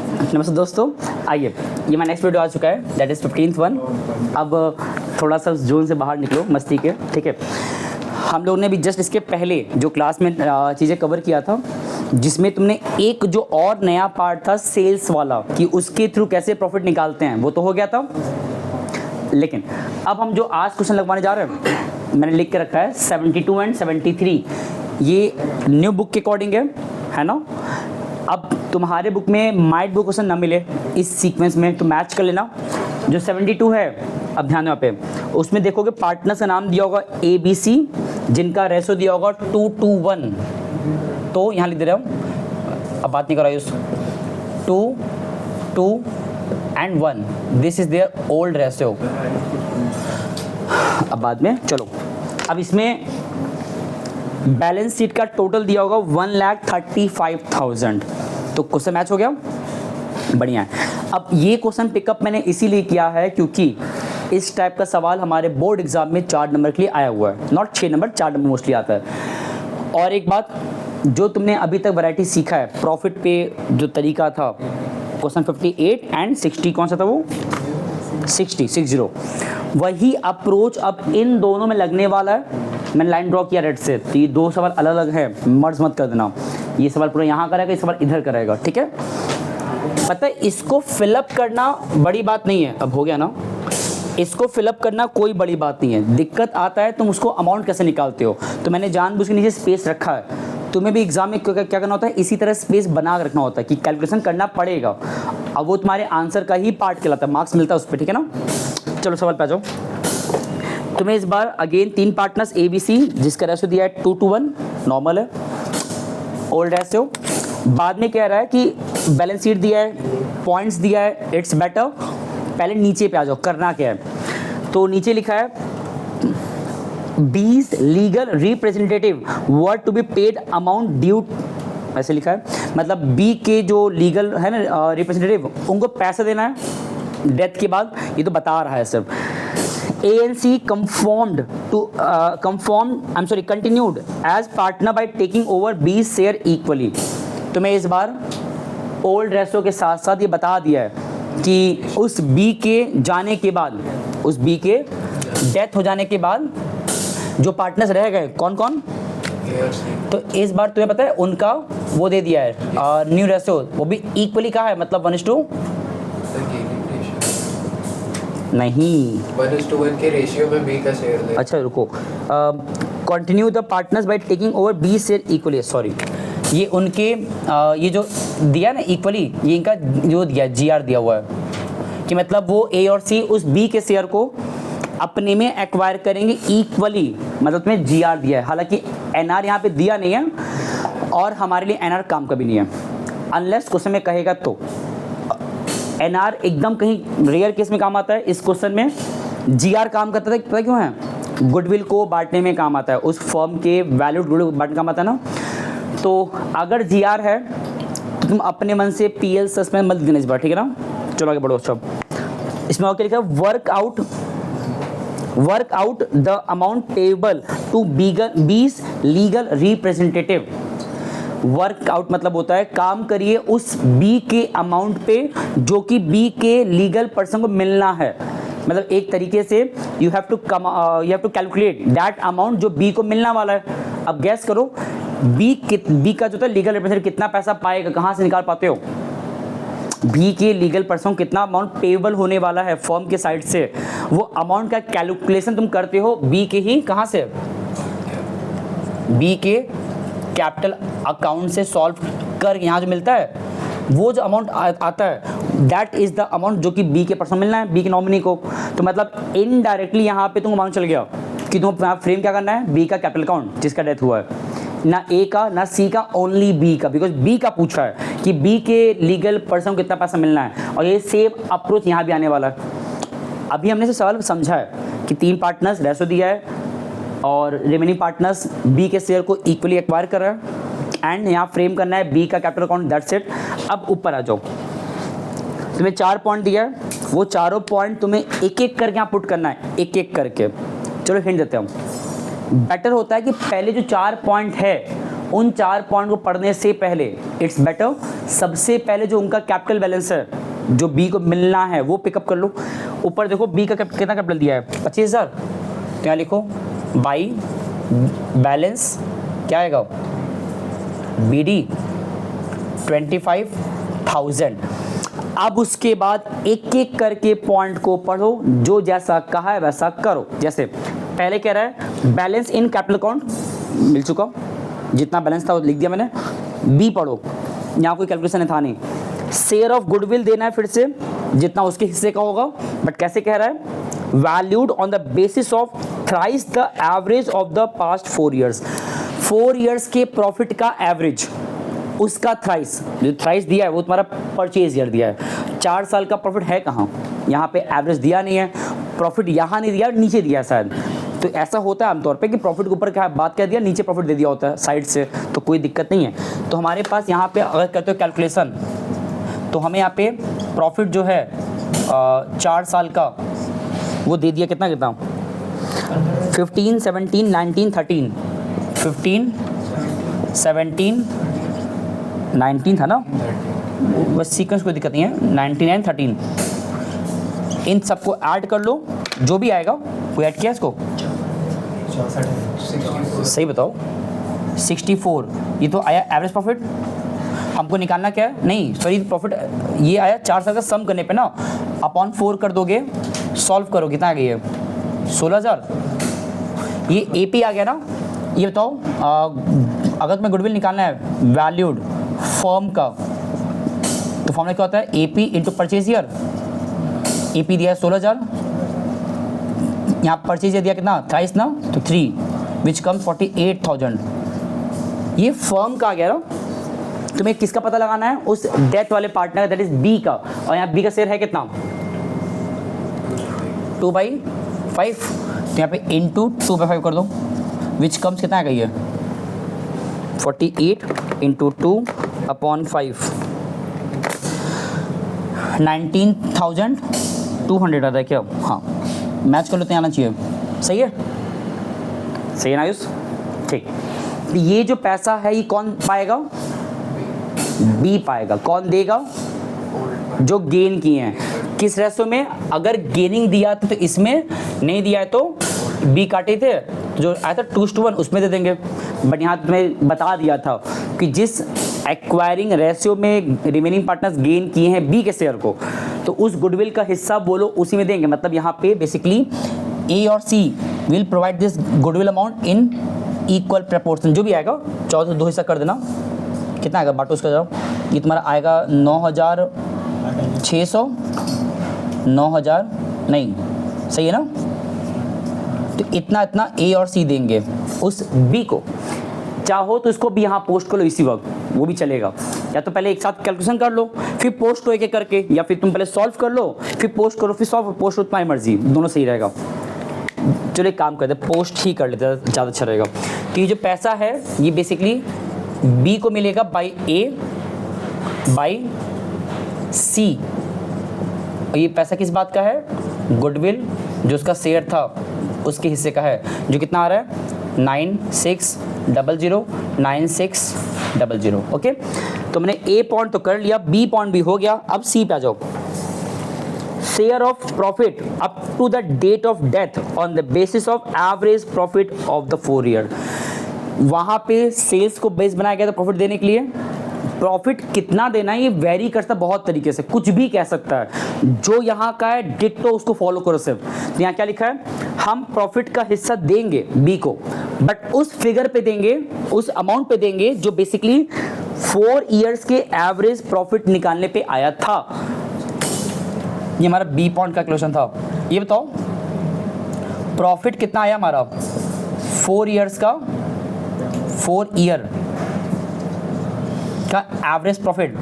नमस्ते दोस्तों, आइए ये मेरा नेक्स्ट वीडियो आ चुका है, दैट इज़ 15th वन। अब थोड़ा सा जोन से बाहर निकलो मस्ती के, ठीक है। हम लोगों ने भी जस्ट इसके पहले जो क्लास में चीज़ें कवर किया था, जिसमें तुमने एक जो और नया पार्ट था सेल्स वाला कि उसके थ्रू कैसे प्रॉफिट निकालते हैं, वो तो हो गया था। लेकिन अब हम जो आज क्वेश्चन लगवाने जा रहे हैं, मैंने लिख के रखा है 72 एंड 73, ये न्यू बुक के अकॉर्डिंग है ना। अब तुम्हारे बुक में माइट बुक क्वेश्चन ना मिले इस सीक्वेंस में तो मैच कर लेना। जो 72 है, अब ध्यान पे, उसमें देखोगे पार्टनर्स का नाम दिया होगा ABC, जिनका रेशो दिया होगा 2:1। तो यहाँ लिख दे रहा हूँ, अब बात नहीं कर रहा हूँ, 2, 2 and 1, this is their old ratio. अब बाद में चलो, अब इसमें बैलेंस शीट का टोटल दिया होगा 1,35,000। तो क्वेश्चन मैच हो गया, बढ़िया है। अब ये क्वेश्चन पिकअप मैंने इसीलिए किया है क्योंकि इस टाइप का सवाल हमारे बोर्ड एग्जाम में 4 नंबर के लिए आया हुआ है, नॉट 6 नंबर, 4 नंबर मोस्टली आता है। और एक बात, जो तुमने अभी तक वैरायटी सीखा है, प्रॉफिट पे जो तरीका था, क्वेश्चन 58 एंड 60, कौन सा था वो, 60, वही अप्रोच अब इन दोनों में लगने वाला है। मैंने लाइन ड्रॉ किया रेड से, तो ये 2 सवाल अलग अलग है, मर्ज मत कर देना। ये सवाल पूरा यहाँ करेगा, ये सवाल इधर करेगा, ठीक है। पता है, इसको फिलअप करना बड़ी बात नहीं है, अब हो गया ना, इसको फिलअप करना कोई बड़ी बात नहीं है। दिक्कत आता है तुम उसको अमाउंट कैसे निकालते हो। तो मैंने जानबूझ के नीचे स्पेस रखा है। तुम्हें भी एग्जाम में क्या करना होता है, इसी तरह स्पेस बना के रखना होता है कि कैलकुलेशन करना पड़ेगा। अब वो तुम्हारे आंसर का ही पार्ट कहलाता है, मार्क्स मिलता है उस पर, ठीक है ना। चलो सवाल पे आ जाओ। तुम्हें इस बार अगेन 3 पार्टनर्स ABC, जिसका रेशो दिया है 2:1, नॉर्मल है, ओल्ड रेशो। बाद में कह रहा है कि बैलेंस शीट दिया है, पॉइंट्स दिया है, इट्स बेटर। पहले नीचे पे आ जाओ, करना क्या है। तो नीचे लिखा है B's legal representative were to be paid amount due, ऐसे लिखा है, मतलब बी के जो लीगल है ना रिप्रेजेंटेटिव, उनको पैसा देना है डेथ के बाद। ये तो बता रहा है सिर्फ। ANC continued as partner by taking over B's share equally। तो मैं इस बार ओल्ड रेशो के साथ साथ ये बता दिया है कि उस B के जाने के बाद, उस B के डेथ हो जाने के बाद जो पार्टनर्स रह गए कौन कौन, तो इस बार तुम्हें पता है उनका वो दे दिया है न्यू रेशो, वो भी इक्वली कहा है, मतलब 1:2 नहीं, 1:1 के रेशियो में बी का शेयर दे। अच्छा रुको, continue the partners by taking over B share equally, sorry, ये उनके ये जो दिया ना इक्वली, ये इनका जो दिया GR दिया हुआ है कि मतलब वो A और C उस B के शेयर को अपने में एक्वायर करेंगे इक्वली, मतलब तुम्हें GR दिया है। हालांकि NR यहाँ पे दिया नहीं है और हमारे लिए NR काम का भी नहीं है, अनलेस क्वेश्चन में कहेगा तो। NR एकदम कहीं रेयर केस में काम आता है, इस क्वेश्चन में GR काम करता था, पता क्यों है, गुडविल को बांटने में काम आता है, उस फर्म के वैल्यू गुडविल बांटने काम आता है ना। तो अगर GR है तो तुम अपने मन से PL सस्पेंड मत देना इस बार, ठीक है ना। चलो आगे बढ़ो। अच्छा, इसमें और क्या लिखा है, work out the amount payable to B's legal representative. Workout मतलब होता है काम करिए उस B के अमाउंट पे जो कि B के लीगल पर्सन को मिलना है। मतलब एक तरीके से you have to calculate that amount जो B को मिलना वाला है। अब गैस करो B का जो था लीगल रिप्रेजेंटेटिव कितना पैसा पाएगा, कहाँ से निकाल पाते हो। B के लीगल पर्सन कितना अमाउंट पेबल होने वाला है फर्म के साइड से, वो अमाउंट का कैलकुलेशन तुम करते हो B के ही कहाँ से, B के कैपिटल अकाउंट से सॉल्व कर, यहाँ जो मिलता है वो जो अमाउंट आता है दैट इज द अमाउंट जो कि B के पर्सन मिलना है, B के नॉमिनी को। तो मतलब इनडायरेक्टली यहाँ पे तुमको मालूम चल गया कि तुम फ्रेम क्या करना है, B का कैपिटल अकाउंट जिसका डेथ हुआ है, ना A का ना C का, ओनली B का, बिकॉज B का पूछा है कि B के लीगल पर्सन को कितना पैसा मिलना है। और ये सेम अप्रोच यहाँ भी आने वाला है। अभी हमने से सवाल समझा है कि 3 पार्टनर्स रेशो दिया है और रिमेनिंग पार्टनर्स B के शेयर को इक्वली एक्वायर कर रहा है एंड यहाँ फ्रेम करना है B का कैपिटल अकाउंट, दैट्स इट। अब ऊपर आ जाओ, तुम्हें 4 पॉइंट दिया है, वो चारों पॉइंट तुम्हें एक एक करके यहाँ पुट करना है, एक एक करके। चलो हिंट देते हैं हम। बेटर होता है कि पहले जो 4 पॉइंट है उन 4 पॉइंट को पढ़ने से पहले इट्स बेटर सबसे पहले जो उनका कैपिटल बैलेंस है जो बी को मिलना है वो पिकअप कर लो। ऊपर देखो बी का कितना कैपिटल दिया है 25,000, तो यहाँ लिखो बाई बैलेंस क्या आएगा BD 25,000। अब उसके बाद एक एक करके पॉइंट को पढ़ो, जो जैसा कहा है वैसा करो। जैसे पहले कह रहा है बैलेंस इन कैपिटल अकाउंट मिल चुका, जितना बैलेंस था वो लिख दिया मैंने। बी पढ़ो, यहाँ कोई कैलकुलेशन था नहीं। शेयर ऑफ गुडविल देना है फिर से जितना उसके हिस्से का होगा, बट कैसे कह रहा है valued on the basis of thrice the average of the past 4 years. 4 years के प्रॉफिट का एवरेज उसका थ्राइस, जो थ्राइस दिया है वो तुम्हारा परचेज ईयर दिया है। 4 साल का प्रॉफिट है कहाँ, यहाँ पे एवरेज दिया नहीं है, प्रॉफिट यहाँ नहीं दिया, नीचे दिया शायद। तो ऐसा होता है आमतौर पे कि प्रॉफिट के ऊपर क्या बात कह दिया, नीचे प्रॉफिट दे दिया होता है साइड से, तो कोई दिक्कत नहीं है। तो हमारे पास यहाँ पे अगर करते हो कैलकुलेशन तो हमें यहाँ पे प्रॉफिट जो है 4 साल का वो दे दिया कितना 15, 17, 19, 13, 15, 17, 19 था ना, बस सीक्वेंस कोई दिक्कत नहीं है। 99, 13 इन सबको ऐड कर लो, जो भी आएगा कोई ऐड किया इसको 64 सही बताओ 64। ये तो आया एवरेज प्रॉफिट, हमको निकालना क्या है, नहीं सॉरी प्रॉफिट ये आया 4 साल का सम करने पे ना, अपॉन 4 कर दोगे, सॉल्व करो कितना आ गई है 16,000। ये AP आ गया ना। ये बताओ अगर तुम्हें गुडविल निकालना है वैल्यूड फर्म का, तो फॉर्मूला क्या होता है AP into purchase year. AP दिया है 16,000, यहाँ परचेज ईयर दिया कितना थ्राइस ना, तो 3 विच कम्स 48,000। ये फर्म का आ गया ना। तुम्हें किसका पता लगाना है, उस डेथ वाले पार्टनर दैट इज B का, और यहाँ B का शेयर है कितना 2/5, तो यहाँ पे इंटू 2/5 कर दो, विच कम्स कितना आ गई है 48 इंटू 2/5, 19,200 आता है क्या। हाँ मैच कर लो तो आना चाहिए, सही है, सही है ना आयुष, ठीक। तो ये जो पैसा है ये कौन पाएगा, B पाएगा। कौन देगा, जो गेन किए हैं। किस रेशो में, अगर गेनिंग दिया था तो इसमें, नहीं दिया है तो B काटे थे, जो आया था 2:1 उसमें दे देंगे। बट यहाँ तुम्हें बता दिया था कि जिस एक्वायरिंग रेशियो में रिमेनिंग पार्टनर्स गेन किए हैं B के शेयर को, तो उस गुडविल का हिस्सा बोलो उसी में देंगे। मतलब यहाँ पे बेसिकली A और C will provide this goodwill amount in equal proportion. जो भी आएगा 14 2 हिस्सा कर देना, कितना आएगा बांटो उसका जाओ। ये तुम्हारा आएगा 9,600, 9,000 नहीं, सही है ना। तो इतना इतना A और C देंगे उस B को। चाहो तो इसको भी यहाँ पोस्ट कर लो इसी वक्त, वो भी चलेगा। या तो पहले एक साथ कैलकुलेशन कर लो फिर पोस्ट हो एक एक करके, या फिर तुम पहले सॉल्व कर लो फिर पोस्ट करो, फिर सॉल्व पोस्ट हो, तुम्हारी मर्जी, दोनों सही रहेगा। चलो एक काम करते हैं, पोस्ट ही कर लेते हैं, ज़्यादा अच्छा रहेगा। तो ये जो पैसा है ये बेसिकली B को मिलेगा बाई A बाई C। और ये पैसा किस बात का है, गुडविल जो उसका शेयर था उसके हिस्से का है, जो कितना आ रहा है 9600, 9600। ओके, तो मैंने A पॉइंट तो कर लिया, B पॉइंट भी हो गया। अब C पे आ जाओ। Share of profit up to the date of death on the basis of average profit of the 4 year. वहाँ पे सेल्स को बेस बनाया गया था प्रॉफिट देने के लिए। प्रॉफिट कितना देना है ये वेरी करता है बहुत तरीके से, कुछ भी कह सकता है। जो यहाँ का है डिट्टो उसको फॉलो करो सिर्फ। तो यहाँ क्या लिखा है, हम प्रॉफिट का हिस्सा देंगे B को, बट उस फिगर पे देंगे, उस अमाउंट पे देंगे जो बेसिकली 4 ईयर्स के एवरेज प्रॉफिट निकालने पे आया था। ये हमारा B पॉइंट का कैलकुलेशन था। ये बताओ प्रॉफिट कितना आया हमारा 4 ईयर्स का, 4 ईयर का एवरेज प्रॉफिट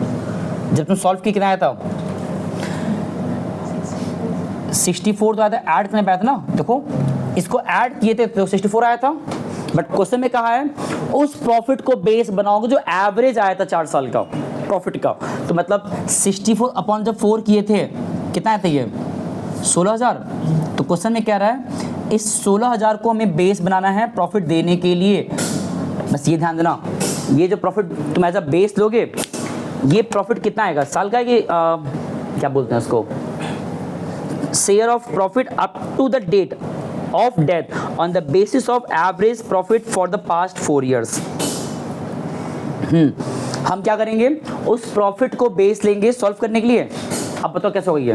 जब तुम सॉल्व की कितना आया था 64 तो आया था, ऐड करने पे आया था ना। देखो इसको ऐड किए थे तो 64 आया था, बट क्वेश्चन में कहा है उस प्रॉफिट को बेस बनाओगे जो एवरेज आया था 4 साल का प्रॉफिट का। तो मतलब 64 अपॉन जब 4 किए थे कितना आया था ये 16,000। तो क्वेश्चन में क्या रहा है, इस 16,000 को हमें बेस बनाना है प्रॉफिट देने के लिए। बस ये ध्यान देना ये जो प्रॉफिट तुम एज अ बेस लोगे, ये प्रॉफिट कितना आएगा साल का है कि क्या बोलते हैं उसको, share of profit up to the date of death on the basis of average profit for the past 4 years। हम क्या करेंगे, उस प्रॉफिट को बेस लेंगे सॉल्व करने के लिए। अब बताओ कैसे होगी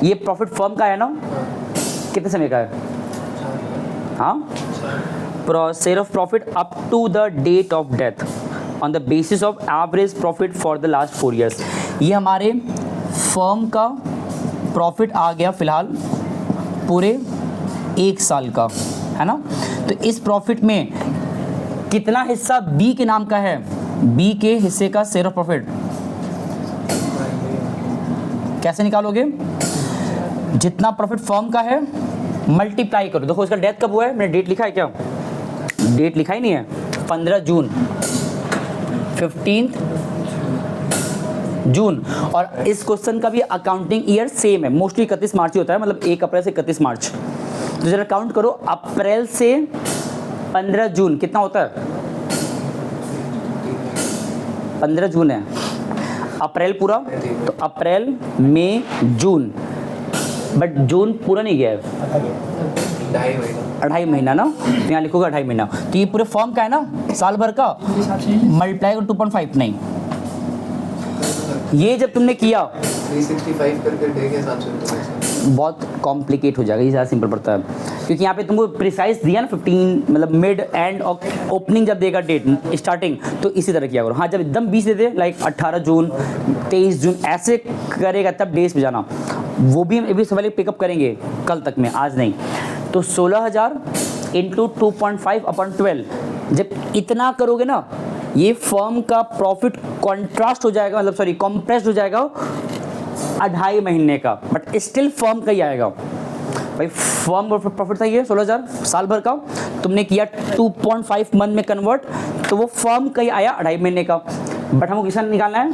ये प्रॉफिट फर्म का है ना, कितने समय का है? हाँ, share of profit up to the date of death on the basis of average profit for the last 4 years। ये हमारे फर्म का प्रॉफिट आ गया फिलहाल पूरे 1 साल का, है ना। तो इस प्रॉफिट में कितना हिस्सा बी के नाम का है, बी के हिस्से का शेयर ऑफ प्रॉफिट कैसे निकालोगे? जितना प्रॉफिट फर्म का है मल्टीप्लाई करो। देखो इसका डेथ कब हुआ है, मैंने डेट लिखा है क्या? डेट लिखा ही नहीं है। 15 जून, 15 जून। और इस क्वेश्चन का भी अकाउंटिंग ईयर सेम है, मोस्टली 31 मार्च ही होता है, मतलब 1 अप्रैल से 31 मार्च। तो जरा काउंट करो, अप्रैल से 15 जून कितना होता है? 15 जून है, अप्रैल पूरा, तो अप्रैल मई जून, बट जून पूरा नहीं गया है, 2.5 महीना ना, यहाँ लिखोगे 2.5 महीना। तो ये पूरे फॉर्म का है ना, साल भर का, मल्टीप्लाई करो 2.5 नहीं। ये जब तुमने किया 365 करके डे के हिसाब से बहुत कॉम्प्लिकेट हो जाएगा, ये ज़्यादा सिंपल पड़ता है, क्योंकि यहाँ पे तुमको प्रिसाइज दिया ना 15, मतलब मिड एंड और ओपनिंग जब देगा डेट स्टार्टिंग, तो इसी तरह किया करो। हाँ, जब एकदम 20 दे दे, लाइक 18 जून, 23 जून ऐसे करेगा तब डेज पे जाना। वो भी हम सवाल पिकअप करेंगे कल तक में, आज नहीं। तो 16,000 इंटू 2.5 अपॉन 12, जब इतना करोगे ना, ये फर्म का प्रॉफिट कॉन्ट्रास्ट हो जाएगा, मतलब सॉरी कॉम्प्रेस्ड हो जाएगा 2.5 महीने का, बट स्टिल फर्म का ही आएगा। भाई फर्म प्रॉफिट था ये 16,000 साल भर का, तुमने किया 2.5 मंथ में कन्वर्ट, तो वो फर्म का ही आया 2.5 महीने का। बट हमको किसका निकालना है?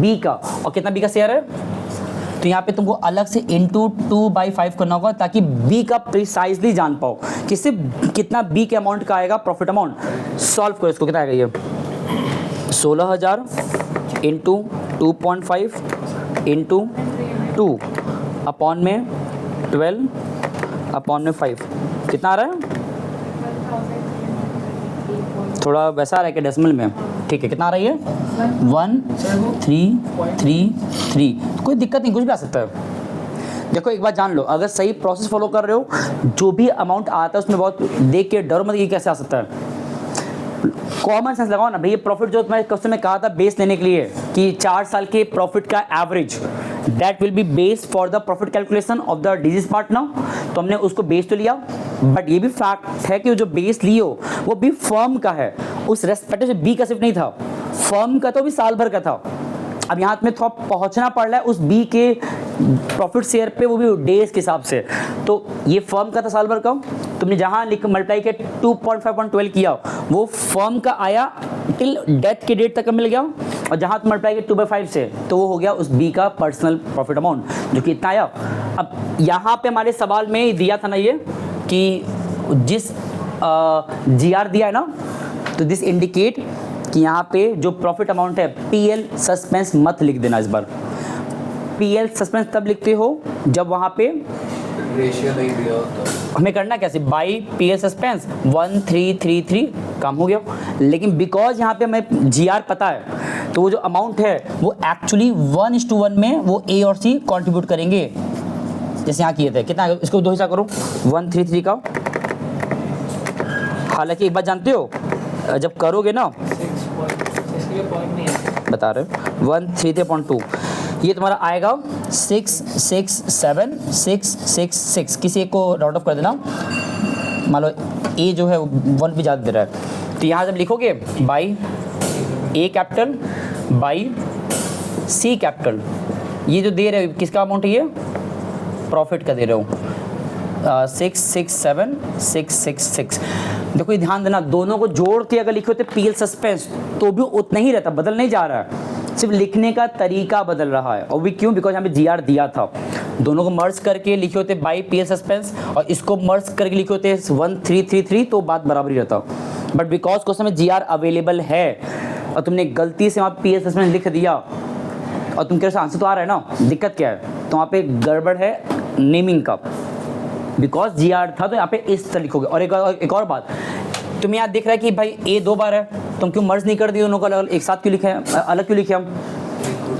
बी का। और कितना बी का शेयर है? तो यहाँ पे तुमको अलग से इंटू 2/5 करना होगा, ताकि बी का प्रिसाइजली जान पाओ किससे कितना बी के अमाउंट का आएगा प्रॉफिट अमाउंट। सॉल्व करो इसको, कितना आएगा ये? 16,000 इंटू 2.5 इंटू 2 अपॉन में 12 अपॉन में 5, कितना आ रहा है? थोड़ा वैसा आ रहा है कि डेसिमल में? ठीक है, कितना आ रही है? 1333। कोई दिक्कत नहीं, कुछ भी आ सकता है। देखो एक बात जान लो, अगर सही प्रोसेस फॉलो कर रहे हो, जो भी अमाउंट आता है उसमें बहुत देख के डर मत, ये कैसे आ सकता है। कॉमन सेंस लगाओ ना भाई। ये प्रॉफिट जो मैं क्वेश्चन में कहा था बेस लेने के लिए, कि 4 साल के प्रॉफिट का average, that will be base for the profit calculation of the disease part ना। तो हमने उसको बेस तो लिया, बट ये भी फैक्ट है कि जो बेस लियो वो भी फर्म का है, उस रेस्पेक्टिव से बी का सिर्फ नहीं था, फर्म का तो भी साल भर का था। अब यहाँ में थोड़ा पहुँचना पड़ रहा है उस बी के प्रॉफिट शेयर पे, वो भी डेज के हिसाब से। तो ये फर्म का था साल भर का, तुमने जहाँ लिख मल्टीप्लाई के 2.5/12 किया, वो फर्म का आया टिल डेथ के डेट तक का मिल गया, और जहाँ तुम मल्टीप्लाई के 2/5 से, तो वो हो गया उस बी का पर्सनल प्रॉफिट अमाउंट, जो कि इतना आया। अब यहाँ पे हमारे सवाल में दिया था ना ये, कि जिस GR दिया है ना, तो दिस इंडिकेट कि यहाँ पे जो प्रॉफिट अमाउंट है, PL सस्पेंस मत लिख देना इस बार। PL सस्पेंस तब लिखते हो जब वहाँ पे रेशियो नहीं दिया होता। हमें करना कैसे, बाई PL सस्पेंस 1333 काम हो गया। लेकिन बिकॉज यहाँ पे हमें GR पता है, तो वो जो अमाउंट है वो एक्चुअली 1:1 में वो A और C कंट्रीब्यूट करेंगे, जैसे यहाँ किए थे। कितना, इसको 2 हिस्सा करो 133 का। हालांकि एक बात जानते हो, जब करोगे ना, बता रहे 133.2, ये तुम्हारा आएगा 667,666। किसी एक को राउंड ऑफ कर देना, मान लो ए जो है 1 भी ज़्यादा दे रहा है, तो यहाँ जब लिखोगे by A capital by C capital, ये जो दे रहे हो किसका अमाउंट है? ये प्रॉफिट का दे रहे हो 667,666। देखो ये ध्यान देना, दोनों को जोड़ के अगर लिखे होते PL सस्पेंस तो भी उतना ही रहता, बदल नहीं जा रहा है, सिर्फ लिखने का तरीका बदल रहा है। और भी क्यों? बिकॉज यहाँ पे GR दिया था। दोनों को मर्ज करके लिखे होते बाई PL सस्पेंस, और इसको मर्ज करके लिखे होते 1333, तो बात बराबर ही रहता। बट बिकॉज क्वेश्चन में जी आर अवेलेबल है और तुमने गलती से वहाँ PS में लिख दिया और तुम कह रहे आंसर तो आ रहा है ना, दिक्कत क्या है? तो वहाँ पे गड़बड़ है नेमिंग का, बिकॉज जी आर था तो यहाँ पे इस तरह लिखोगे। और एक और बात, तुम्हें याद दिख रहा है कि भाई ए 2 बार है, तुम क्यों मर्ज नहीं कर दिए दोनों को अलग एक साथ क्यों लिखे हैं, अलग क्यों लिखे हम?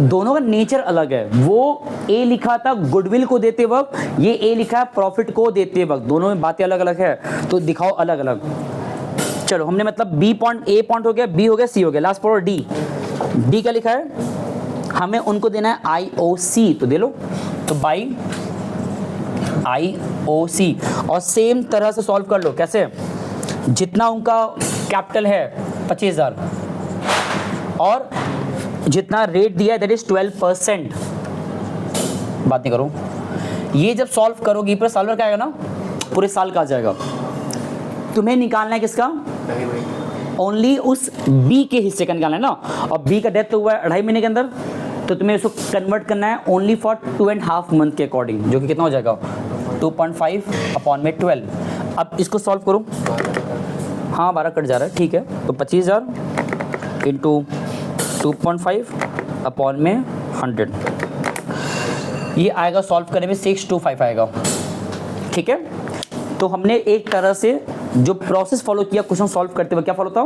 दोनों का नेचर अलग है। वो ए लिखा था गुडविल को देते वक्त, ये ए लिखा है प्रॉफिट को देते वक्त, दोनों में बातें अलग अलग है, तो दिखाओ अलग अलग। चलो हमने मतलब बी पॉइंट, ए पॉइंट हो गया, बी हो गया, सी हो गया, लास्ट पॉइंट डी। डी क्या लिखा है? हमें उनको देना है IOC, तो दे लो, तो बाई IOC। और सेम तरह से सॉल्व कर लो। कैसे? जितना उनका कैपिटल है 25,000 और जितना रेट दिया है दैट इज 12%। बात नहीं करो, ये जब सॉल्व करोगी पूरा साल भर का आएगा ना, पूरे साल का आ जाएगा। तुम्हें निकालना है किसका? ओनली उस बी के हिस्से का निकालना है ना, और बी का डेथ हुआ है 2.5 महीने के अंदर, तो तुम्हें इसको कन्वर्ट करना है ओनली फॉर 2.5 मंथ के अकॉर्डिंग, जो कि कितना हो जाएगा 2.5/12। अब इसको सॉल्व करो। हाँ 12 कट जा रहा है, ठीक है, तो 25,000 इंटू 2.5/100, ये आएगा सॉल्व करने में 625 आएगा। ठीक है, तो हमने एक तरह से जो प्रोसेस फॉलो किया क्वेश्चन सॉल्व करते हुए, क्या फॉलो था?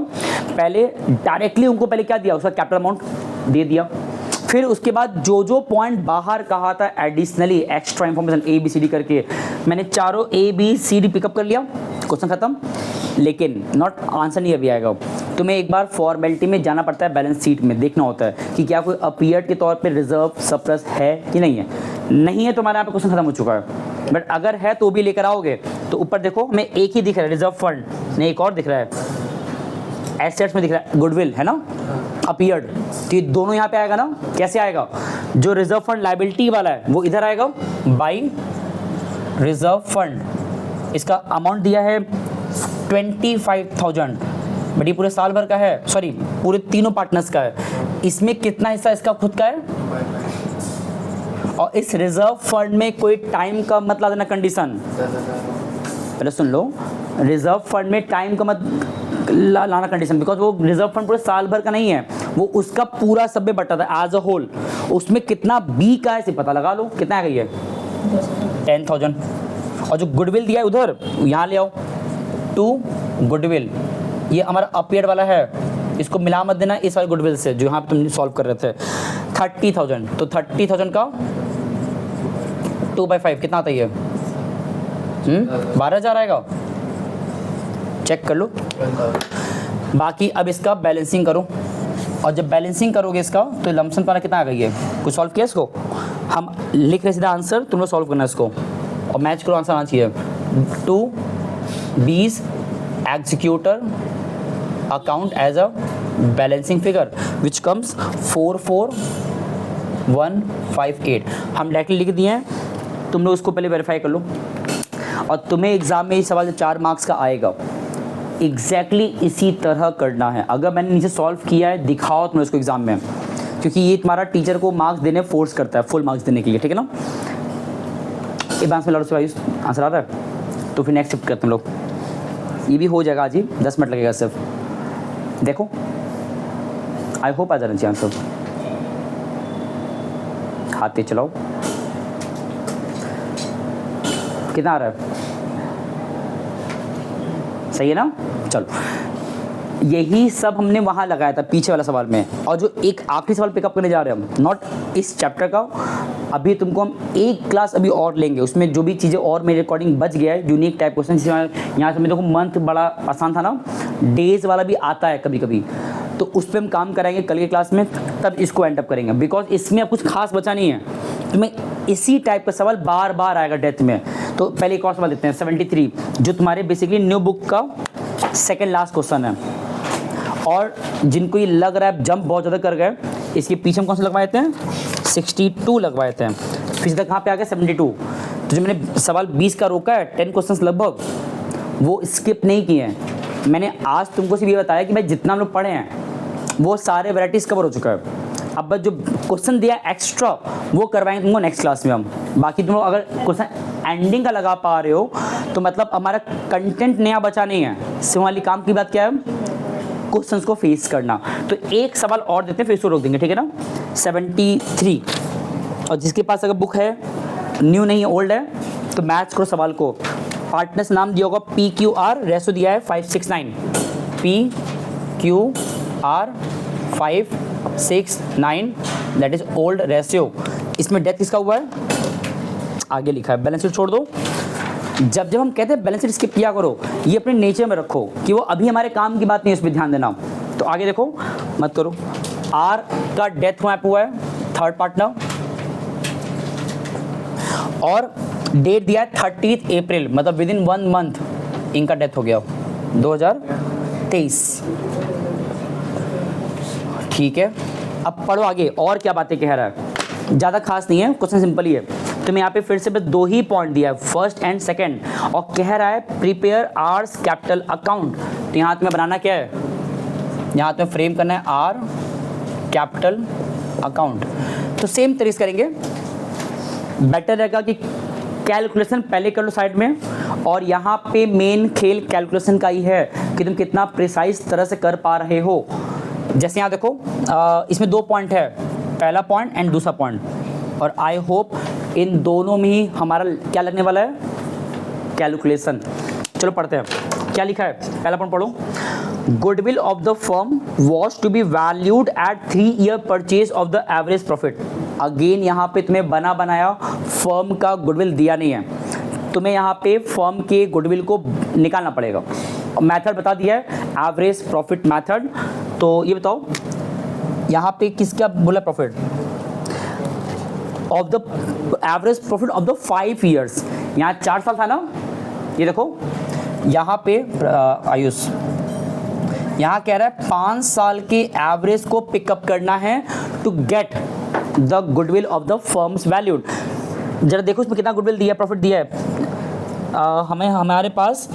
पहले डायरेक्टली उनको पहले क्या दिया, उसका कैपिटल अमाउंट दे दिया, फिर उसके बाद जो जो पॉइंट बाहर कहा था एडिशनली एक्स्ट्रा इंफॉर्मेशन ABCD करके, मैंने चारों ABCD पिकअप कर लिया, क्वेश्चन खत्म। लेकिन नॉट आंसर नहीं अभी आएगा, तुम्हें एक बार फॉर्मेलिटी में जाना पड़ता है, बैलेंस शीट में देखना होता है कि क्या कोई अपीयर्ड के तौर पे रिजर्व सरप्लस है कि नहीं है। नहीं है तो हमारे यहाँ पे क्वेश्चन खत्म हो चुका है, बट अगर है तो भी लेकर आओगे। तो ऊपर देखो हमें एक ही दिख रहा है रिजर्व फंड, नहीं एक और दिख रहा है एसेट्स में दिख रहा है गुडविल, है ना, अपीयर्ड, तो ये दोनों यहाँ पे आएगा ना। कैसे आएगा? जो रिजर्व फंड लायबिलिटी वाला है वो इधर आएगा बाई रिजर्व फंड, इसका अमाउंट दिया है 25,000, बट ये पूरे साल भर का है, सॉरी पूरे तीनों पार्टनर्स का है। इसमें कितना हिस्सा इसका खुद का है? और इस रिजर्व फंड में कोई टाइम का मत ला देना कंडीशन, पहले सुन लो, रिजर्व फंड में टाइम का मत लाना कंडीशन, बिकॉज वो रिजर्व फंड पूरे साल भर का नहीं है, वो उसका पूरा सब में बटा था एज अ होल। उसमें कितना बी का है पता लगा लो, कितना आ गई है 10,000। और जो गुडविल दिया है उधर यहाँ ले आओ, टू गुडविल, ये हमारा अपीयर्ड वाला है, इसको मिला मत देना इस वाले गुडविल से जो यहाँ पे तुम सॉल्व कर रहे थे। 30,000, तो 30,000 का 2/5 कितना आता है? 12,000 आएगा, चेक कर लो। बाकी अब इसका बैलेंसिंग करो, और जब बैलेंसिंग करोगे इसका तो लमसम तुम्हारा कितना आ गई है? कुछ सॉल्व किया इसको? हम लिख रहे सीधा आंसर, तुम लोग सॉल्व करना इसको और मैच करो, आंसर आना चाहिए। 2 B's executor account as a balancing figure which comes 44,158। हम डायरेक्टली लिख दिए हैं, तुम लोग उसको पहले वेरीफाई कर लो। और तुम्हें एग्जाम में ये सवाल जो 4 मार्क्स का आएगा एग्जैक्टली इसी तरह करना है। अगर मैंने नीचे सॉल्व किया है दिखाओ तुम उसको एग्जाम में, क्योंकि ये तुम्हारा टीचर को मार्क्स देने फोर्स करता है, फुल मार्क्स देने के लिए, ठीक है ना। एक आंसर लड़ो से भाई, आंसर आ रहा है तो फिर नेक्स्ट शिफ्ट करते हम लोग। ये भी हो जाएगा आज ही, 10 मिनट लगेगा सिर्फ। देखो आई होप आ जाना चाहिए आंसर। हाथ तेज चलाओ, कितना आ रहा है? सही है ना। चलो यही सब हमने वहाँ लगाया था पीछे वाला सवाल में। और जो एक आखिरी सवाल पिकअप करने जा रहे हैं हम, नॉट इस चैप्टर का, अभी तुमको हम एक क्लास अभी और लेंगे, उसमें जो भी चीज़ें और मेरे अकॉर्डिंग बच गया है यूनिक टाइप क्वेश्चन, यहाँ से मैं देखो मंथ बड़ा आसान था ना, डेज वाला भी आता है कभी कभी, तो उस पर हम काम कराएंगे कल के क्लास में, तब इसको एंड अप करेंगे। बिकॉज इसमें अब कुछ खास बचा नहीं है, तुम्हें इसी टाइप का सवाल बार बार आएगा डेथ में। तो पहले एक और सवाल देते हैं 73, जो तुम्हारे बेसिकली न्यू बुक का सेकेंड लास्ट क्वेश्चन है। और जिनको ये लग रहा है जंप बहुत ज़्यादा कर गए, इसके पीछे हम कौन सा लगवाए थे? 62 लगवाए थे। फिर तक कहाँ पे आ गया 72। तो जो मैंने सवाल 20 का रोका है, 10 क्वेश्चन लगभग वो स्किप नहीं किए हैं मैंने। आज तुमको सिर्फ ये बताया कि भाई जितना हम लोग पढ़े हैं वो सारे वैराइटीज़ कवर हो चुका है। अब बस जो क्वेश्चन दिया एक्स्ट्रा वो करवाएंगे तुमको नेक्स्ट क्लास में हम। बाकी तुम लोग अगर क्वेश्चन एंडिंग का लगा पा रहे हो तो मतलब हमारा कंटेंट नया बचा नहीं है। सिर्फ वाली काम की बात क्या है, क्वेश्चंस को फेस करना। तो एक सवाल और देते हैं फिर इसको रोक देंगे, ठीक है ना। 73 और जिसके पास अगर बुक है, न्यू नहीं है ओल्ड है, तो मैच करो सवाल को। पार्टनर्स नाम दिया होगा PQR, रेशो दिया है 569, PQR 569 that is old ratio. इसमें डेथ किसका हुआ है, आगे लिखा है। बैलेंस शीट छोड़ दो। जब हम कहते हैं बैलेंस शीट स्किप किया करो, ये अपने नेचर में रखो कि वो अभी हमारे काम की बात नहीं है, उस पर ध्यान देना। तो आगे देखो, मत करो। आर का डेथ हुआ है, थर्ड पार्टनर, और डेट दिया है 30 अप्रैल, मतलब विद इन 1 मंथ इनका डेथ हो गया 2023। ठीक है, अब पढ़ो आगे और क्या बातें कह रहा है। ज़्यादा खास नहीं है, क्वेश्चन सिंपल ही है। तो मैं यहाँ पे फिर से बस 2 ही पॉइंट दिया है, फर्स्ट एंड सेकंड, और कह रहा है प्रिपेयर आर्स कैपिटल अकाउंट। तो यहाँ तुम्हें बनाना क्या है, यहाँ तुम्हें फ्रेम करना है आर कैपिटल अकाउंट। तो सेम तरीके से करेंगे, बेटर रहेगा कि कैलकुलेशन पहले कर लो साइड में, और यहाँ पे मेन खेल कैलकुलेशन का ही है कि तुम कितना प्रिसाइज तरह से कर पा रहे हो। जैसे यहाँ देखो, इसमें 2 पॉइंट है, पहला पॉइंट एंड दूसरा पॉइंट, और आई होप इन दोनों में ही हमारा क्या लगने वाला है, कैलकुलेशन। चलो पढ़ते हैं क्या लिखा है। पहला पॉइंट पढ़ो, goodwill of the firm was to be valued at 3 year purchase of the average profit. Again यहाँ पे तुम्हें बना बनाया फर्म का गुडविल दिया नहीं है, तुम्हें यहाँ पे फर्म के गुडविल को निकालना पड़ेगा। मेथड बता दिया है, एवरेज प्रॉफिट मेथड। तो ये बताओ यहाँ पे किसका बोला, profit of the average profit of the 5 years. यहाँ 4 साल था ना, ये देखो यहाँ पे आयुष यहाँ कह रहा है 5 साल के एवरेज को पिकअप करना है to get the goodwill of the firms valued. जरा देखो इसमें कितना गुडविल दिया है, प्रॉफिट दिया है। हमें हमारे पास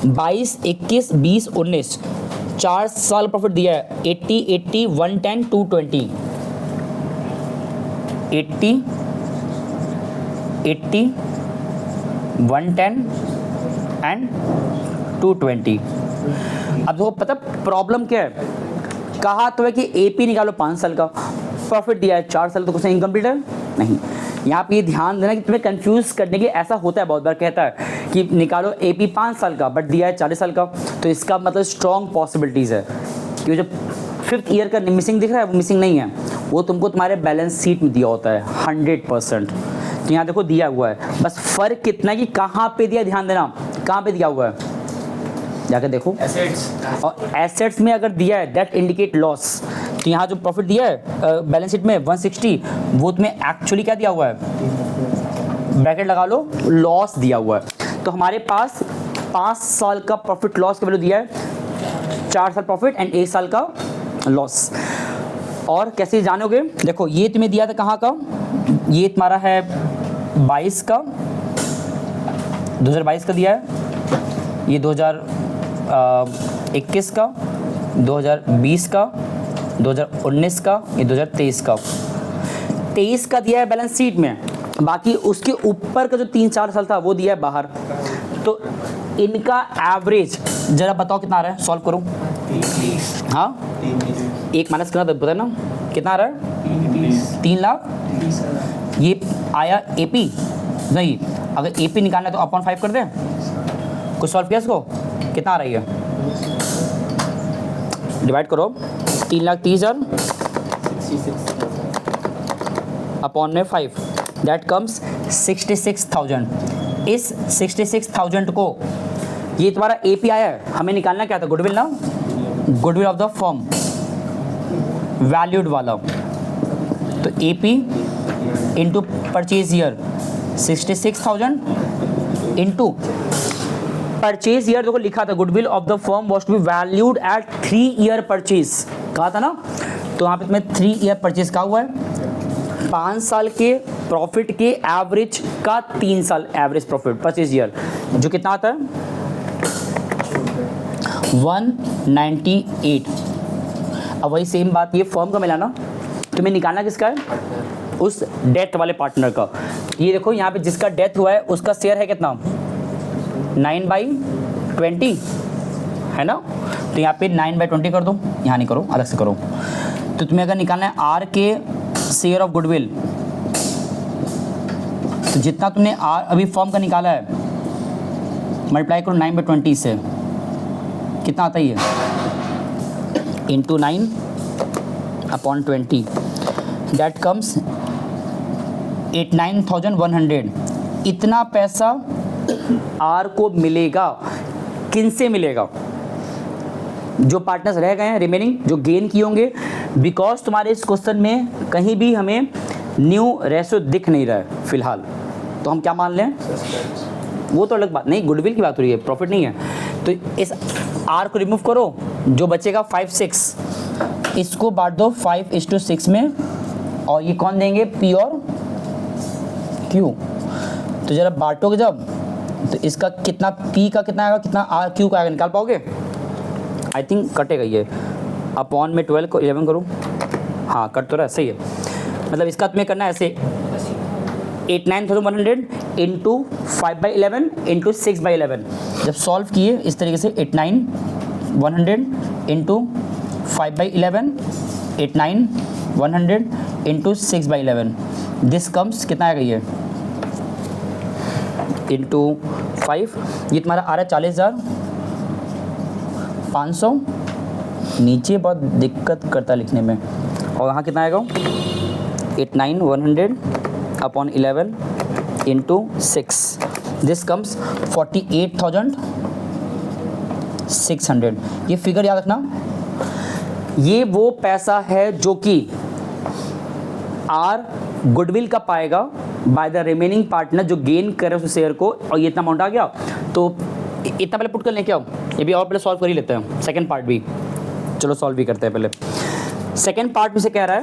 22, 21, 20, 19 4 साल प्रॉफिट दिया है। 80, 80, 110, 220, 80, 80, 110 एंड 220। अब देखो पता प्रॉब्लम क्या है, कहा तो है कि AP निकालो 5 साल का, प्रॉफिट दिया है 4 साल, तो कुछ इनकम्प्लीट है नहीं। यहाँ पे ये ध्यान देना कि तुम्हें कंफ्यूज करने के, ऐसा होता है बहुत बार, कहता है कि निकालो AP 5 साल का बट दिया है 40 साल का, तो इसका मतलब स्ट्रॉन्ग पॉसिबिलिटीज़ है कि जो 5th ईयर का मिसिंग दिख रहा है वो मिसिंग नहीं है, वो तुमको तुम्हारे बैलेंस शीट में दिया होता है 100%। तो यहाँ देखो दिया हुआ है, बस फ़र्क कितना है कि कहाँ पे दिया, ध्यान देना कहाँ पे दिया हुआ है, जाकर देखो एसेट्स। और एसेट्स में अगर दिया है दैट इंडिकेट लॉस। तो यहाँ जो प्रॉफिट दिया है बैलेंस शीट में 160, वो तुम्हें एक्चुअली क्या दिया हुआ है, ब्रैकेट लगा लो, लॉस दिया हुआ है। तो हमारे पास 5 साल का प्रॉफिट लॉस का वैल्यू दिया है, 4 साल प्रॉफिट एंड 1 साल का लॉस। और कैसे जानोगे, देखो ये तुम्हें दिया था कहाँ का, ये तुम्हारा है 22 का, 2022 का दिया है, ये 2021 का, 2020 का, 2019 का, ये 2023 का। 23 का दिया है बैलेंस शीट में, बाकी उसके ऊपर का जो 3-4 साल था वो दिया है बाहर। तो इनका एवरेज जरा बताओ कितना आ रहा है, सॉल्व करो। हाँ 1 माइनस करना तो पता ना कितना आ रहा है, 3 लाख। ये आया AP नहीं, अगर AP निकालना है तो अपॉन 5 कर दें। कुछ सॉल्व किया इसको, कितना आ रही है, डिवाइड करो 3,30,000 अपॉन में 5, दैट कम्स 66,000। इस 66,000 को, ये तुम्हारा AP आया है, हमें निकालना क्या था, गुडविल ना, goodwill of the firm valued वाला। तो AP into purchase year 66,000 into purchase year, देखो लिखा था goodwill of the firm was to be valued at 3 year purchase, कहा था ना। तो यहाँ पे तुम्हें 3 ईयर परचेज का हुआ है, 5 साल के प्रॉफिट के एवरेज का 3 साल एवरेज प्रॉफिट परचेज ईयर, जो कितना आता है 198। अब वही सेम बात ये फर्म का मिला ना, तुम्हें निकालना किसका है, उस डेथ वाले पार्टनर का। ये देखो यहाँ पे जिसका डेथ हुआ है उसका शेयर है कितना, 9/20 है ना। तो यहाँ पे 9/20 कर दो, यहाँ नहीं करो, अलग से करो। तो तुम्हें अगर निकालना है आर के शेयर ऑफ गुडविल, तो जितना तुमने आर अभी फॉर्म का निकाला है मल्टीप्लाई करो 9/20 से, कितना आता है ये, इंटू 9/20, दैट कम्स 89,100। इतना पैसा आर को मिलेगा। किन से मिलेगा, जो पार्टनर्स रह गए हैं रिमेनिंग, जो गेन किए होंगे। बिकॉज तुम्हारे इस क्वेश्चन में कहीं भी हमें न्यू रेशो दिख नहीं रहा है फिलहाल, तो हम क्या मान लें, वो तो अलग बात नहीं, गुडविल की बात हो रही है, प्रॉफिट नहीं है। तो इस आर को रिमूव करो, जो बचेगा 5/6, इसको बांट दो 5:6 में, और ये कौन देंगे, पी और क्यू। तो जरा बांटोगे जब, तो इसका कितना पी का कितना आएगा, कितना आर क्यू का आएगा, निकाल पाओगे। आई थिंक कटेगा ये, अपॉन में 12 को 11 करूँ, हाँ कट तो रहा है, सही है। मतलब इसका तुम्हें करना है ऐसे 89,100 इंटू 5/11 इंटू 6/11। जब सॉल्व किए इस तरीके से 89,100 इंटू 5/11, 89,100 इंटू 6/11, दिस कम्स कितना आएगा ये, इंटू 5, ये तुम्हारा आ रहा है 40,500। नीचे बहुत दिक्कत करता लिखने में, और यहाँ कितना आएगा, 89,100 अपॉन 11 इंटू 6, दिस कम्स 48,600। ये फिगर याद रखना, ये वो पैसा है जो कि आर गुडविल का पाएगा बाय द रिमेनिंग पार्टनर जो गेन करे उस शेयर को, और ये इतना अमाउंट आ गया। तो इतना पहले पुट कर लें क्या, ये भी और पहले सॉल्व कर ही लेते हैं, सेकंड पार्ट भी चलो सॉल्व भी करते हैं। पहले सेकंड पार्ट में से कह रहा है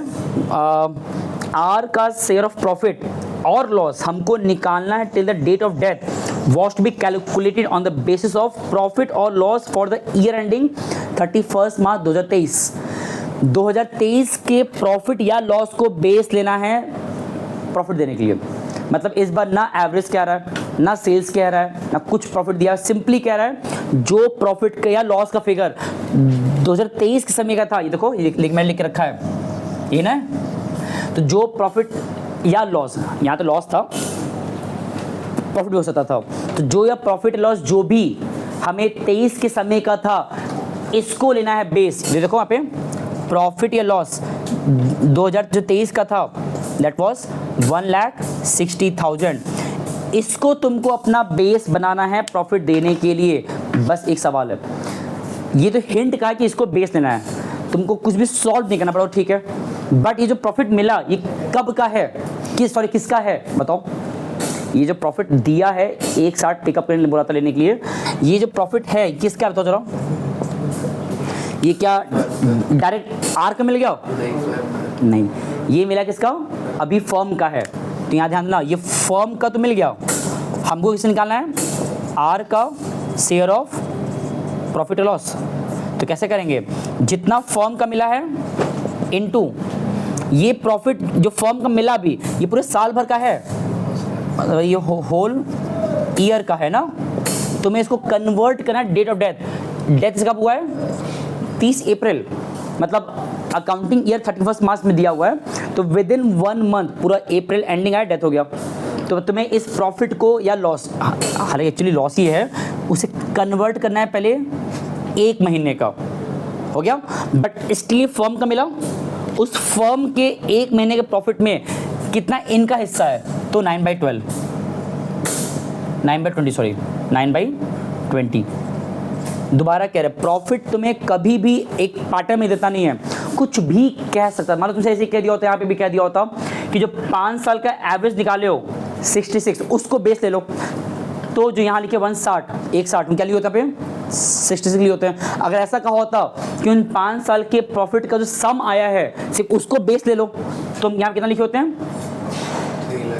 आर का शेयर ऑफ प्रॉफिट और लॉस हमको निकालना है till the date of death was to be calculated on the basis of profit or loss for the year ending 31 मार्च 2023। 2023 के प्रॉफिट या लॉस को बेस लेना है प्रॉफिट देने के लिए। मतलब इस बार ना एवरेज कह रहा है, ना सेल्स कह रहा है, ना कुछ प्रॉफिट दिया, सिंपली कह रहा है जो प्रॉफिट का या लॉस का फिगर 2023 के समय का था, ये देखो मैंने लिख के रखा है ये ना। तो जो प्रॉफिट या लॉस, यहाँ तो लॉस था, प्रॉफिट भी हो सकता था, तो जो या प्रॉफिट लॉस जो भी हमें 23 के समय का था इसको लेना है बेस। ये देखो यहाँ पे प्रॉफिट या लॉस 2023 का था, दैट वाज 1,60,000। इसको तुमको अपना बेस बनाना है प्रॉफिट देने के लिए। बस एक सवाल है, ये तो हिंट का है कि इसको बेस लेना है, तुमको कुछ भी सॉल्व नहीं करना पड़ेगा, ठीक है। बट ये जो प्रॉफिट मिला ये कब का है, किसका है बताओ। ये जो प्रॉफिट दिया है एक साथ पिकअप करने बोला था लेने के लिए, ये जो प्रॉफिट है किसका बताओ जरा। ये क्या डायरेक्ट आर का मिल गया, नहीं, ये मिला किसका, अभी फर्म का है। तो यहाँ ध्यान देना, ये फर्म का तो मिल गया, हमको किसे निकालना है, आर का शेयर ऑफ प्रॉफिट लॉस। तो कैसे करेंगे, जितना फर्म का मिला है इनटू ये प्रॉफिट जो फर्म का मिला भी, ये पूरे साल भर का है, ये होल ईयर का है ना। तो मैं इसको कन्वर्ट करना है डेट ऑफ डेथ। डेथ कब हुआ है, 30 अप्रैल, मतलब अकाउंटिंग ईयर 31 मार्च में दिया हुआ है, तो विद इन 1 मंथ पूरा अप्रैल एंडिंग आया, डेथ हो गया। तो तुम्हें इस प्रॉफिट को या लॉस, हालांकि एक्चुअली लॉस ही है, उसे कन्वर्ट करना है पहले 1 महीने का, हो गया। बट स्टिल फर्म का मिला, उस फर्म के 1 महीने के प्रॉफिट में कितना इनका हिस्सा है, तो 9/20। दोबारा कह रहे प्रॉफिट तुम्हें कभी भी एक पार्टनर में देता नहीं है, कुछ भी कह सकता है। मान लो तुमसे ऐसे कह दिया होता, यहाँ पे भी कह दिया होता कि जो 5 साल का एवरेज निकाले हो 66, उसको बेस ले लो, तो जो यहाँ लिखे 160 में क्या लिए होता पे 66 लिए होते हैं। अगर ऐसा कहा होता कि उन 5 साल के प्रॉफिट का जो सम आया है सिर्फ उसको बेस ले लो, तो हम यहाँ कितना लिखे होते हैं,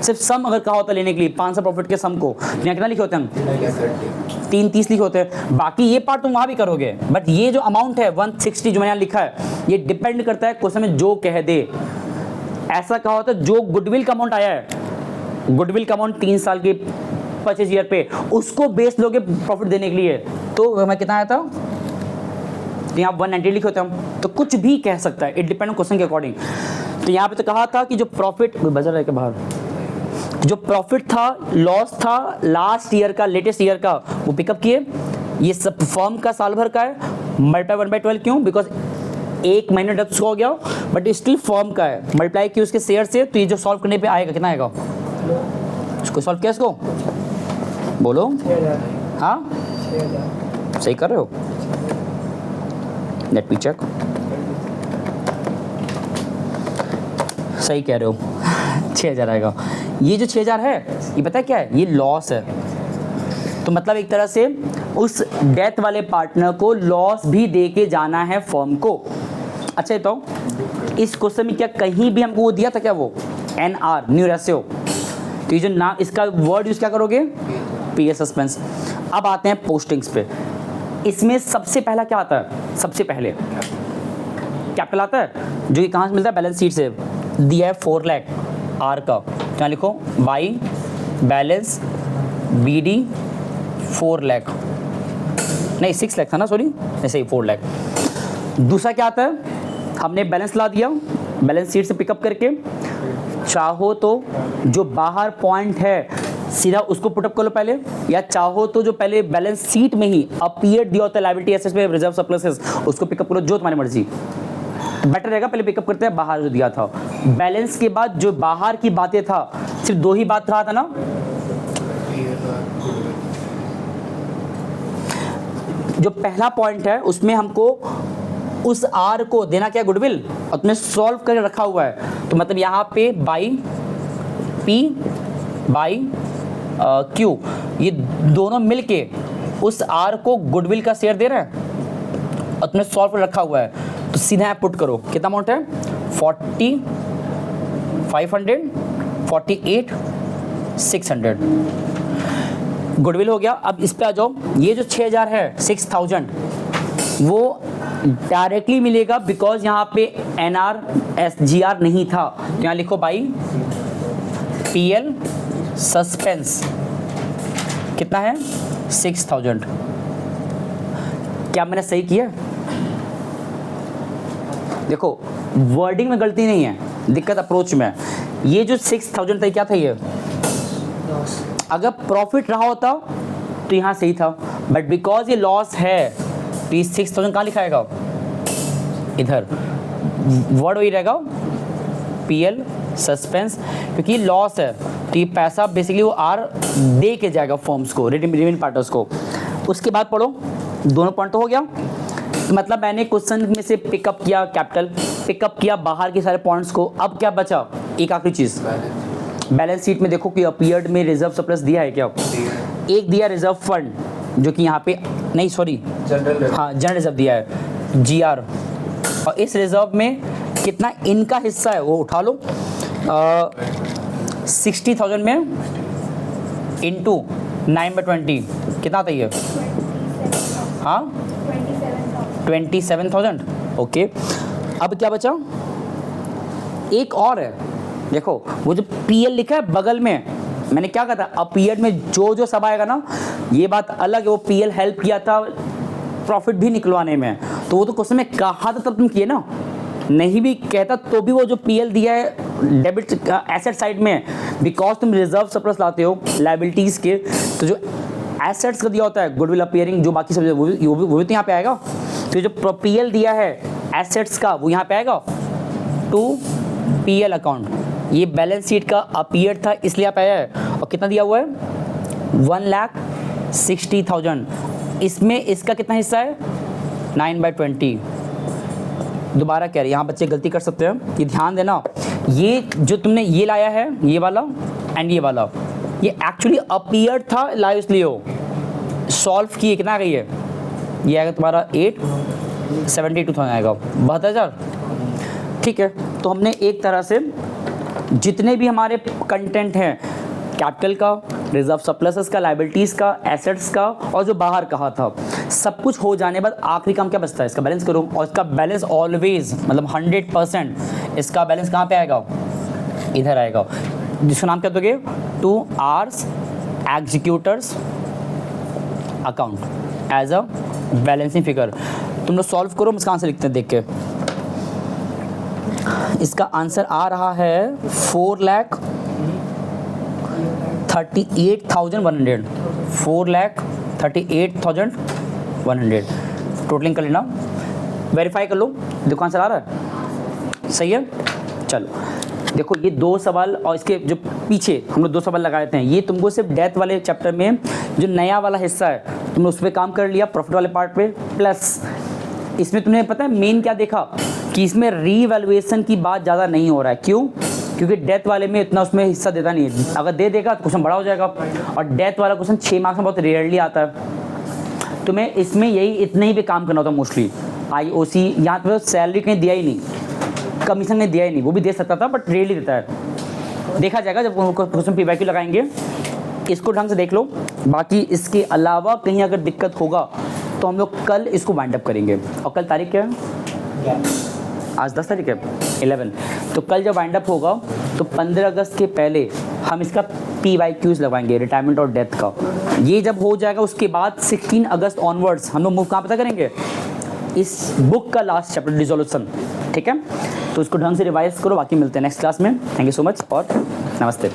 सिर्फ सम अगर कहा होता लेने के लिए 5 साल प्रॉफिट के सम को, यहाँ कितना लिखे होते हैं, 330 लिखे होते हैं। बाकी ये पार्ट तुम वहाँ भी करोगे, बट ये जो अमाउंट है 160 जो मैंने यहाँ लिखा है, ये डिपेंड करता है क्वेश्चन में जो कह दे। ऐसा कहा होता है जो गुडविल का अमाउंट आया है, गुडविल का अमाउंट 3 साल के परचेज ईयर पे, उसको बेस लोगे प्रॉफिट देने के लिए, तो हमें कितना आया था, तो यहाँ 190 लिखे होते हम, तो कुछ भी कह सकता है, इट डिपेंड ऑन क्वेश्चन के अकॉर्डिंग। तो यहाँ पे तो कहा था कि जो प्रॉफिट बचा रहा है बाहर, जो प्रॉफिट था, लॉस था लास्ट ईयर का, लेटेस्ट ईयर का, वो पिकअप किए। ये सब फर्म का साल भर का है, मल्टीप्लाई 1/12 क्यों, बिकॉज एक महीने डेप्थ हो गया, बट स्टिल फर्म का है, मल्टीप्लाई किया उसके शेयर से, तो ये जो सॉल्व करने पे आएगा कितना आएगा, इसको सॉल्व किया, इसको बोलो, हाँ सही कर रहे हो, लेट मी चेक, सही कह रहे हो 6000 आएगा। ये जो 6000 है ये पता है क्या है, ये लॉस है, तो मतलब एक तरह से उस डेथ वाले पार्टनर को लॉस भी दे के जाना है फर्म को। अच्छा तो इस क्वेश्चन में क्या कहीं भी हमको वो दिया था क्या, वो NR न्यू रेशियो, तो ये जो नाम इसका वर्ड यूज क्या करोगे, PL सस्पेंस। अब आते हैं पोस्टिंग्स पे, इसमें सबसे पहला क्या आता है, सबसे पहले कैपिटल आता है, जो कि कहाँ से मिलता है, बैलेंस शीट से, दिया है 4 लाख R का, क्या लिखो, बाई बैलेंस BD 4 लाख, नहीं 6 लाख था ना, सॉरी ऐसे ही 4 लाख। दूसरा क्या आता है, हमने बैलेंस ला दिया, बैलेंस शीट से पिकअप करके, चाहो तो जो बाहर पॉइंट है सीधा उसको पुटअप कर लो पहले, या चाहो तो जो पहले बैलेंस शीट में ही अपीयर दिया होता है लायबिलिटी एसेट्स में रिजर्व सरप्लसेस, उसको पिकअप करो, जो तुम्हारी मर्जी, बेटर रहेगा। पहले पिकअप करते हैं बाहर जो दिया था, बैलेंस के बाद जो बाहर की बातें था, सिर्फ 2 ही बात रहा था ना, जो पहला पॉइंट है उसमें हमको उस R को देना क्या, गुडविल, और तुमने सॉल्व करके रखा हुआ है, तो मतलब यहाँ पे बाई P बाई Q, ये दोनों मिलके उस R को गुडविल का शेयर दे रहे हैं, और तुमने सॉल्व कर रखा हुआ है, तो सीधा यहाँ पुट करो, कितना अमाउंट है, 40,500, 48,600 गुडविल हो गया। अब इस पे आ जाओ, ये जो 6000 है, 6000 वो डायरेक्टली मिलेगा, बिकॉज यहाँ पे NR SGR नहीं था, तो यहाँ लिखो बाई PL सस्पेंस, कितना है, 6000। क्या मैंने सही किया, देखो वर्डिंग में गलती नहीं है, दिक्कत अप्रोच में है। ये जो 6000 था क्या था, ये अगर प्रॉफिट रहा होता तो यहाँ सही था, बट बिकॉज ये लॉस है, तो ये 6000 कहाँ लिखाएगा, इधर वर्ड वही रहेगा, PL सस्पेंस, क्योंकि लॉस है, तो ये पैसा बेसिकली वो R दे के जाएगा फर्म्स को, रिमेनिंग पार्टनर्स को। उसके बाद पढ़ो, दोनों पॉइंट तो हो गया, मतलब मैंने क्वेश्चन में से पिकअप किया कैपिटल, पिकअप किया बाहर के सारे पॉइंट्स को, अब क्या बचा, एक आखिरी चीज़, बैलेंस शीट में देखो कि अपीयर्ड में रिजर्व सरप्लस दिया है क्या, एक दिया रिजर्व फंड, जो कि यहाँ पे नहीं, सॉरी हाँ जनरल रिजर्व दिया है GR, और इस रिजर्व में कितना इनका हिस्सा है वो उठा लो, 60,000 में इंटू 9/20 कितना आता है ये, हाँ 27,000, ओके। अब क्या बचा, एक और है, देखो वो जो PL लिखा है बगल में, मैंने क्या कहा था, अपीयर्ड में जो जो सब आएगा ना, ये बात अलग है, वो PL हेल्प किया था प्रॉफिट भी निकलवाने में, तो वो तो क्वेश्चन में कहा था तब तुम किए ना, नहीं भी कहता तो भी वो जो PL दिया है डेबिट एसेट साइड में, बिकॉज तुम रिजर्व सरप्लस लाते हो लायबिलिटीज के, तो जो एसेट्स का दिया होता है गुडविल अपीयरिंग, जो बाकी सब वो भी तो यहाँ पे आएगा, तो जो PL दिया है एसेट्स का वो यहाँ पे आएगा टू PL अकाउंट, ये बैलेंस शीट का अपीयर था इसलिए आप आया है, और कितना दिया हुआ है 1,60,000, इसमें इसका कितना हिस्सा है 9/20। दोबारा कह रहे हैं, यहाँ बच्चे गलती कर सकते हैं, ये ध्यान देना, ये जो तुमने ये लाया है, ये वाला एंड ये वाला, ये एक्चुअली अपीयर था, लाइव इसलिए हो, सॉल्व किए कितना आ गई है, ये आएगा तुम्हारा 872,000 आएगा, 72,000, ठीक है। तो हमने एक तरह से जितने भी हमारे कंटेंट हैं, कैपिटल का, रिजर्व सरप्लसेस का, लायबिलिटीज़ का, एसेट्स का, और जो बाहर कहा था, सब कुछ हो जाने बाद आखिरी काम क्या बचता है, इसका बैलेंस करो, और इसका बैलेंस ऑलवेज मतलब 100%, इसका बैलेंस कहाँ पे आएगा, इधर आएगा, जिसका नाम क्या दोगे, 2 ours executors account as a balancing figure. तुम लोग सॉल्व करो, हम इसका आंसर लिखते हैं देख के। इसका आंसर आ रहा है 4,38,100, 4,38,100। टोटलिंग कर लेना, वेरीफाई कर लो, देखो आंसर आ रहा है, सही है। चलो देखो ये 2 सवाल और इसके जो पीछे हम लोग 2 सवाल लगाए थे, ये तुमको सिर्फ डेथ वाले चैप्टर में जो नया वाला हिस्सा है तुमने उस पर काम कर लिया, प्रॉफिट वाले पार्ट पे। प्लस इसमें तुमने पता है मेन क्या देखा कि इसमें रीवैल्यूएशन की बात ज़्यादा नहीं हो रहा है। क्यों? क्योंकि डेथ वाले में इतना उसमें हिस्सा देता नहीं है, अगर दे देगा तो क्वेश्चन बड़ा हो जाएगा, और डेथ वाला क्वेश्चन 6 मार्क्स में बहुत रेयरली आता है। तुम्हें इसमें यही इतने ही पे काम करना होता है मोस्टली। IOC यहाँ पे सैलरी कहीं दिया ही नहीं, कमीशन ने दिया ही नहीं, वो भी दे सकता था बट रेयरली देता है। देखा जाएगा जब क्वेश्चन PYQ लगाएंगे, इसको ढंग से देख लो। बाकी इसके अलावा कहीं अगर दिक्कत होगा तो हम लोग कल इसको वाइंड अप करेंगे। और कल तारीख क्या है? आज 10 तारीख है, 11। तो कल जब वाइंड अप होगा तो 15 अगस्त के पहले हम इसका PYQs लगवाएंगे, रिटायरमेंट और डेथ का। ये जब हो जाएगा उसके बाद 16 अगस्त ऑनवर्ड्स हम लोग मूव कहाँ पता करेंगे, इस बुक का लास्ट चैप्टर डिसोल्यूशन। ठीक है, तो इसको ढंग से रिवाइज करो, बाकी मिलते हैं नेक्स्ट क्लास में। थैंक यू सो मच और नमस्ते।